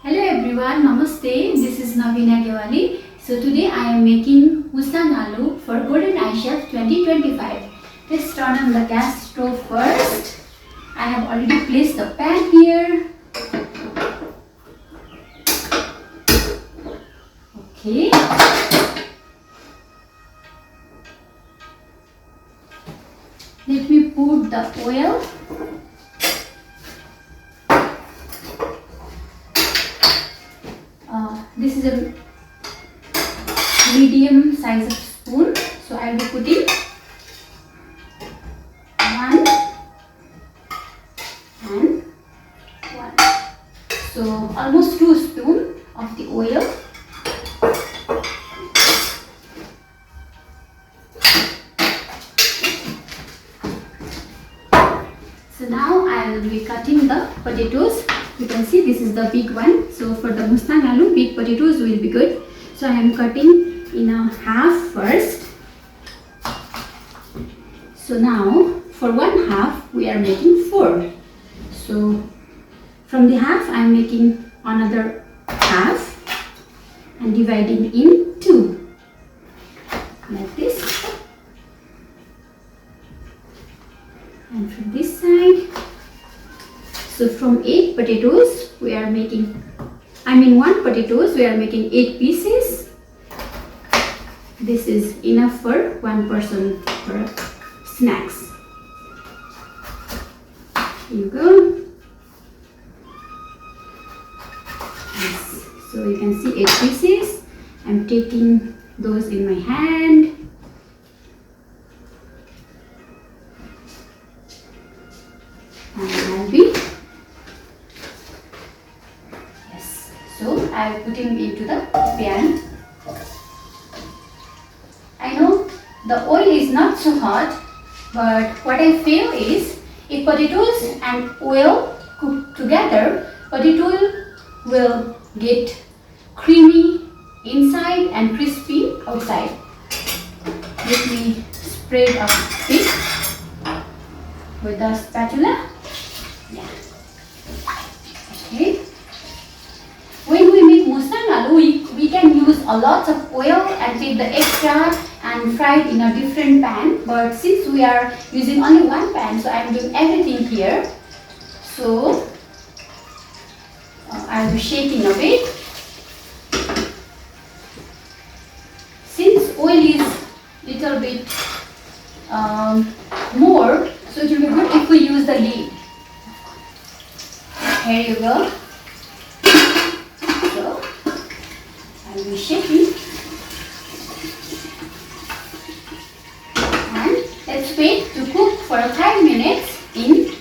Hello everyone, Namaste. This is Navina Gyawali. So today I am making Mustang Aaloo for Golden Eye Chef 2025. Let's turn on the gas stove first. I have already placed the pan here. Okay. Let me put the oil. This is a medium size of spoon, so I will be putting 1 and 1. So almost 2 spoons of the oil. So now I will be cutting the potatoes. You can see this is the big one. So for the Mustang Aaloo, big potatoes will be good. So I am cutting in a half first. So now for 1/2 we are making 4. So from the half I am making another half and dividing in 2 like this. And from this side, so from 8 potatoes we are making, 1 potatoes we are making 8 pieces. This is enough for 1 person for snacks. Here you go. Yes. So you can see 8 pieces. I'm taking those in my hand. I will put him into the pan. I know the oil is not so hot, but what I feel is if potatoes and oil cook together, potato will get creamy inside and crispy outside. Let me spread a bit with the spatula. Yeah. Okay. When we make Mustang Aaloo, we can use a lot of oil and take the extra and fry it in a different pan. But since we are using only one pan, so I am doing everything here. So I will be shaking a bit. Since oil is little bit more, so it will be good if we use the lid. Here you go. I will shake it and let's wait to cook for 5 minutes in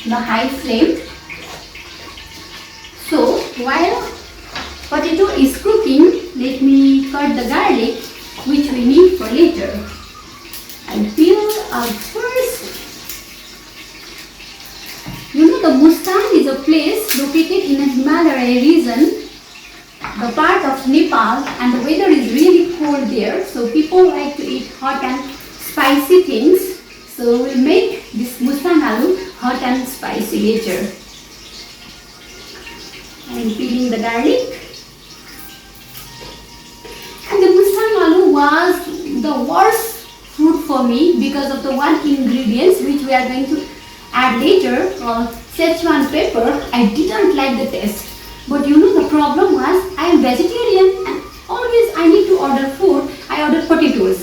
the high flame. So while potato is cooking, let me cut the garlic which we need for later. I'll peel out first. You know, the Mustang is a place located in a Himalaya region, the part of Nepal, and the weather is really cold there, so people like to eat hot and spicy things. So we'll make this Mustang Aaloo hot and spicy later. I'm peeling the garlic. And the Mustang Aaloo was the worst food for me because of the one ingredient which we are going to add later, called Szechuan pepper. I didn't like the taste. But you know, the problem was I am vegetarian and always I need to order food. I ordered potatoes.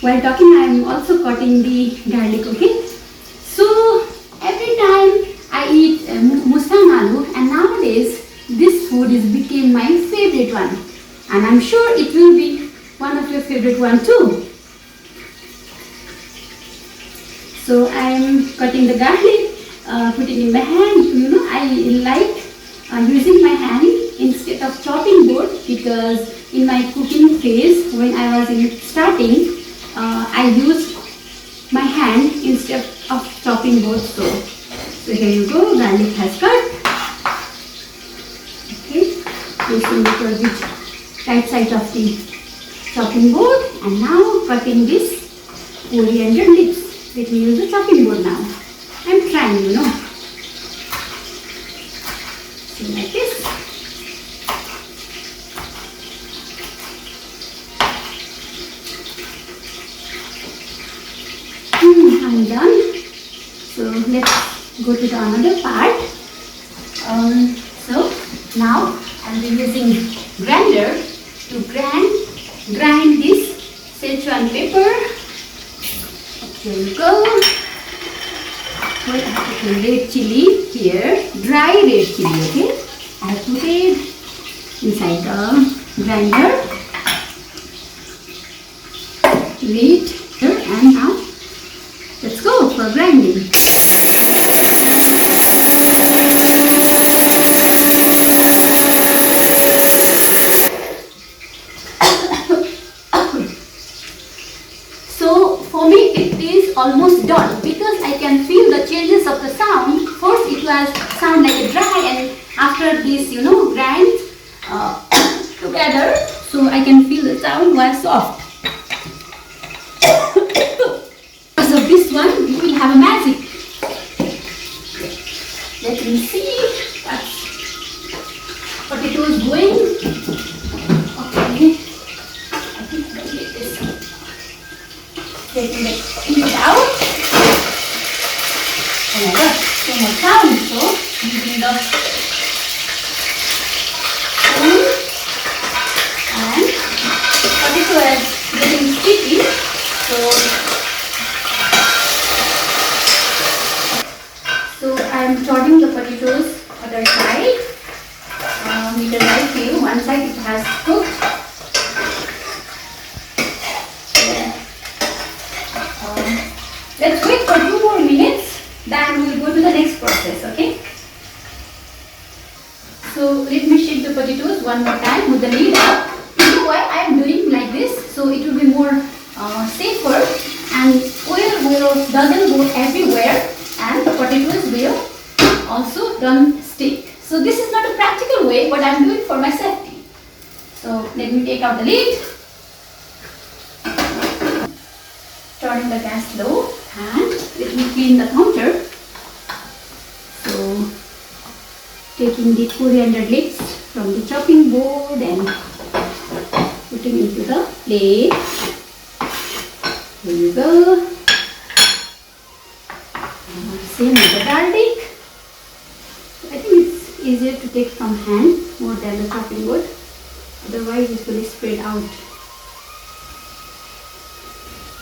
While talking, I am also cutting the garlic, okay? So every time I eat Mustang Aaloo, and nowadays this food is became my favorite one. And I'm sure it will be one of your favorite one too. So I am cutting the garlic, putting in my hand. You know, I like using my hand instead of chopping board, because in my cooking phase when I was starting, I used my hand instead of chopping board. So here you go, garlic has cut. Okay, placing it on the right side of the chopping board, and now cutting this coriander leaves. Let me use the chopping board now. I'm trying, you know. So like this. go to the another part. So now I'll be using grinder to grind this Szechuan pepper. Okay, here we go. Well, I have to put red chili here, dry red chili, okay? I have put it inside the grinder. Wait, and now let's go for grinding. So for me it is almost done because I can feel the changes of the sound. First it was sound like a dry, and after this grind together, so I can feel the sound was soft. Because of this one we will have a magic. Let me see what it was going. Okay, I think I will get this. Taking it out. Oh my god, so much sound. So using the spoon, and potato is getting sticky. So I'm turning the potatoes other side. Because I feel one side it has cooked. Let's wait for 2 more minutes, then we'll go to the next process, okay? So let me shake the potatoes one more time with the lid up. You know why I am doing like this? So it will be more safer, and oil doesn't go everywhere, and the potatoes will also don't stick. So this is not a practical way, but I am doing for my safety. So let me take out the lid. Turning the gas low, and let me clean the counter. So taking the coriander leaves from the chopping board and putting into the plate. Here you go. Same with the garlic. I think it's easier to take from hand more than the chopping board. Otherwise it will spread out.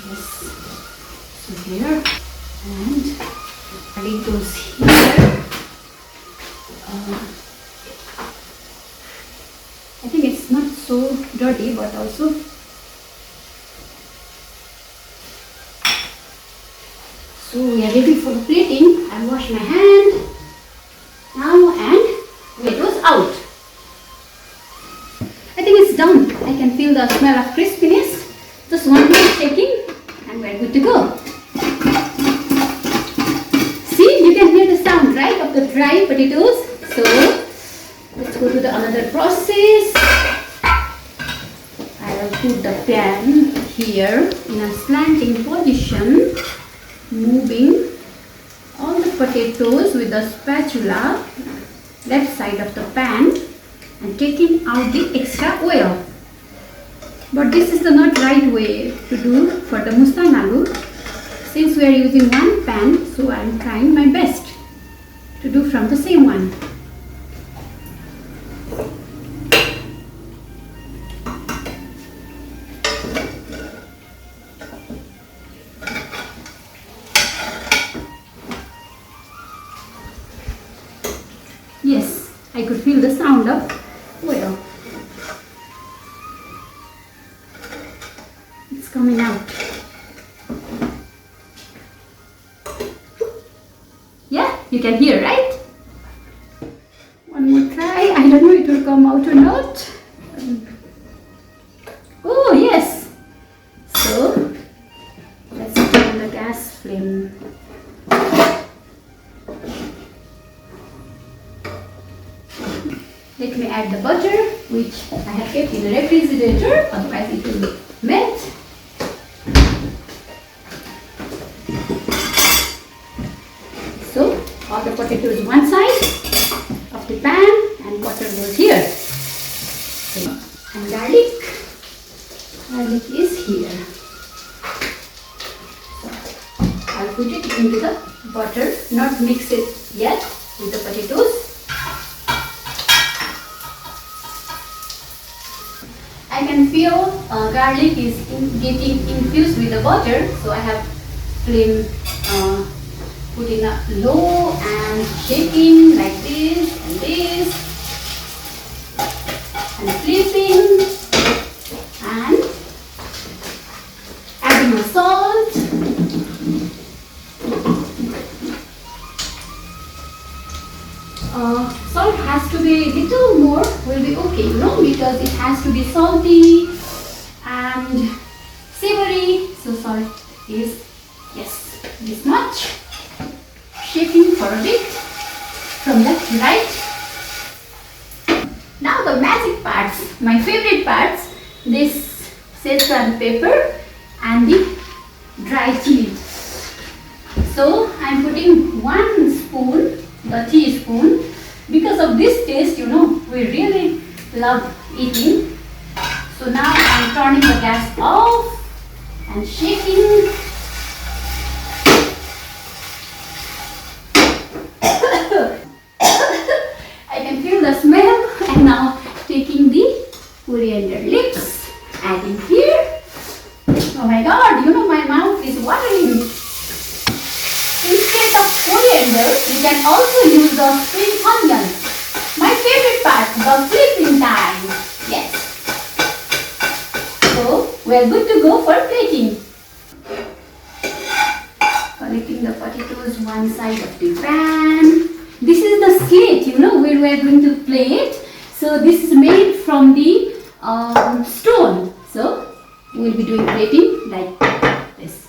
Yes. So here, and garlic goes here. I think it's not so dirty, but also so we are ready for the plating. I'll wash my hand now, and it was out. I think it's done. I can feel the smell of crispiness. Just 1 minute shaking, and we're good to go. See, you can hear the sound, right, of the dry potatoes. So let's go to the another process. I will put the pan here in a slanting position, moving all the potatoes with the spatula left side of the pan and taking out the extra oil. But this is the not right way to do for the Mustang aloo. Since we are using one pan, so I am trying my best to do from the same one. Yes, I could feel the sound of oil. It's coming out. Yeah, you can hear, right? One more try. I don't know if it will come out or not. Oh, yes. So, let's turn the gas flame. Let me add the butter, which I have kept in the refrigerator, otherwise it will melt. So, all the potatoes one side of the pan and butter goes here. So, and garlic is here. So, I'll put it into the butter, not not mix it yet with the potatoes. I can feel garlic is getting infused with the butter, so I have flame putting up low and shaking like this and this and flipping and adding the salt. Salt has to be little more, will be okay, because it has to be salty and savory. So salt is, yes, this much. Shaking for a bit from left to right. Now the magic parts, my favorite parts, this Szechuan pepper and the dry chili. So I am putting 1 spoon, the teaspoon. Because of this taste, we really love eating. So now I am turning the gas off and shaking. I can feel the smell, and now taking the coriander leaves, adding here. Oh my god, my mouth is watering. Instead of coriander, you can also use the spring onion. My favorite part, the flipping time. Yes. So, we are good to go for plating. Collecting the potatoes one side of the pan. This is the slate, where we are going to plate. So, this is made from the stone. So, we will be doing plating like this.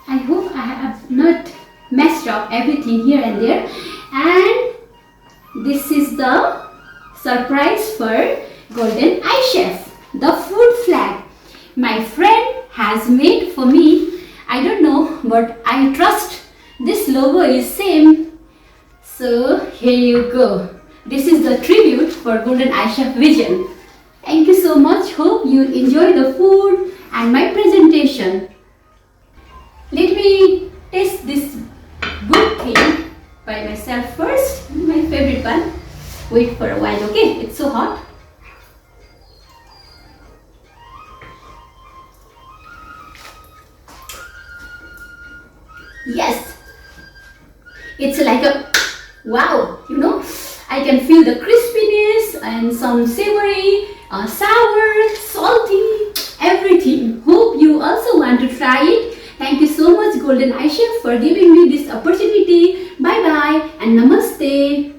I hope I have not messed up everything here and there. And this is the surprise for Golden Eye Chef, the food flag my friend has made for me. I don't know, but I trust this logo is same. So here you go. This is the tribute for Golden Eye Chef Vision. Thank you so much. Hope you enjoy the food and my presentation. Let me taste this good thing by myself first. My favorite one. Wait for a while, okay? It's so hot. Yes, it's like a wow, I can feel the crispiness and some savory, sour, salty, everything. Hope you also want to try it. Thank you so much Golden Eye Chef for giving me this opportunity. Bye bye and namaste.